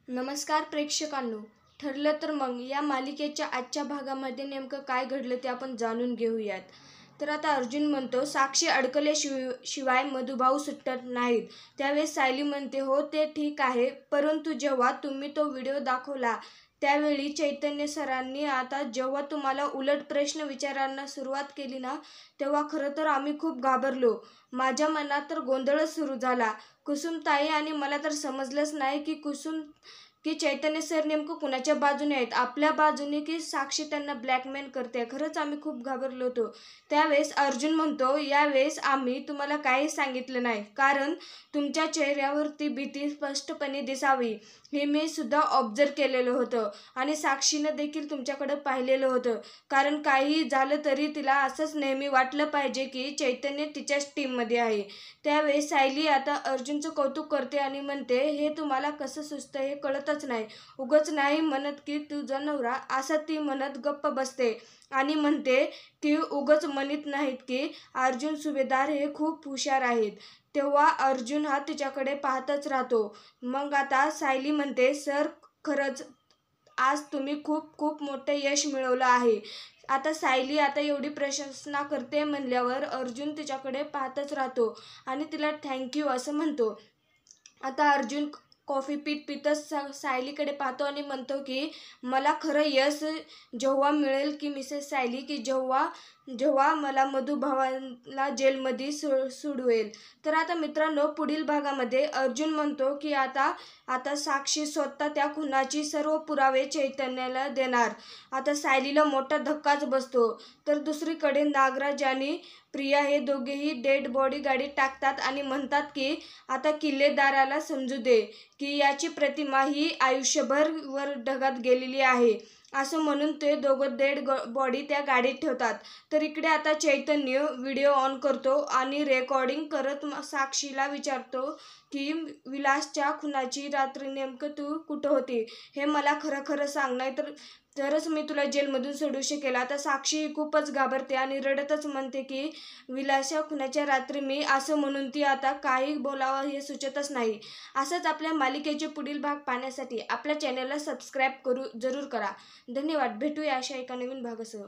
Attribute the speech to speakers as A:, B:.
A: नमस्कार प्रेक्षकांनो, ठरलं तर मग या मालिकेच्या आजच्या भागामध्ये नेमकं काय घडलं ते आपण जाणून घेऊयात. तर आता अर्जुन म्हणतो साक्षी अडकल्याशिवाय मधुभाऊ सुटत नाहीत. त्यावेळेस सायली म्हणते हो ते ठीक आहे, परंतु जेव्हा तुम्ही तो व्हिडिओ दाखवला त्यावेळी चैतन्य सरांनी आता जेव्हा तुम्हाला उलट प्रश्न विचारायला सुरुवात केली ना, तेव्हा खरं तर आम्ही खूप घाबरलो. माझ्या मनात तर गोंधळच सुरू झाला. कुसुमताई आणि मला तर समजलंच नाही की चैतन्य सर नेमकं कुणाच्या बाजूने आहेत, आपल्या बाजूने की साक्षी त्यांना ब्लॅकमेल करते. खरंच आम्ही खूप घाबरलो होतो. त्यावेळेस अर्जुन म्हणतो यावेळेस आम्ही तुम्हाला काही सांगितलं नाही, कारण तुमच्या चेहऱ्यावरती भीती स्पष्टपणे दिसावी हे मी सुद्धा ऑब्झर्व केलेलं होतं आणि साक्षीनं देखील तुमच्याकडे पाहिलेलं होतं. कारण काही झालं तरी तिला असंच नेहमी वाटलं पाहिजे की चैतन्य तिच्याच टीममध्ये आहे. त्यावेळेस सायली आता अर्जुनचं कौतुक करते आणि म्हणते हे तुम्हाला कसं सुचतं हे कळतच नाही. उगाच नाही म्हणत की तुझा नवरा, असं ती म्हणत गप्प बसते आणि म्हणते की उगाच म्हणत नाहीत की अर्जुन सुभेदार हे खूप हुशार आहेत. तेव्हा अर्जुन हा तिच्याकडे पाहतच राहतो. मग आता सायली म्हणते सर खरंच आज तुम्ही खूप खूप मोठं यश मिळवलं आहे. आता सायली आता एवढी प्रशंसा करते म्हणल्यावर अर्जुन तिच्याकडे पाहतच राहतो आणि तिला थँक्यू असं म्हणतो. आता अर्जुन कॉफी पितच सायलीकडे पाहतो आणि म्हणतो की मला खरं यश जेव्हा मिळेल की मिसेस सायली, की जेव्हा मला मधुभावाला जेलमध्ये सोडवेल. तर आता मित्रांनो, पुढील भागामध्ये अर्जुन म्हणतो की आता साक्षी स्वतः त्या खुनाची सर्व पुरावे चैतन्याला देणार. आता सायलीला मोठा धक्काच बसतो. तर दुसरीकडे नागराज आणि प्रिया हे दोघेही डेड बॉडी गाडीत टाकतात आणि म्हणतात की आता किल्लेदाराला समजू दे की याची प्रतिमा ही आयुष्यभर वर ढगात गेलेली आहे, असं म्हणून ते दोघं डेड बॉडी त्या गाडीत ठेवतात. तर इकडे आता चैतन्य व्हिडिओ ऑन करतो आणि रेकॉर्डिंग करत साक्षीला विचारतो की विलासच्या खुनाची रात्री नेमकं तू कुठं होती हे मला खरं खरं सांग, नाही तरच मी तुला जेलमधून सोडू शकेल. आता साक्षी खूपच घाबरते आणि रडतच म्हणते की विलासच्या खुनाच्या रात्री मी, असं म्हणून ती आता काही बोलावं हे सुचतच नाही. असंच आपल्या मालिकेचे पुढील भाग पाहण्यासाठी आपल्या चॅनलला सबस्क्राईब जरूर करा. धन्यवाद. भेटूया अशा एका नवीन भागासह.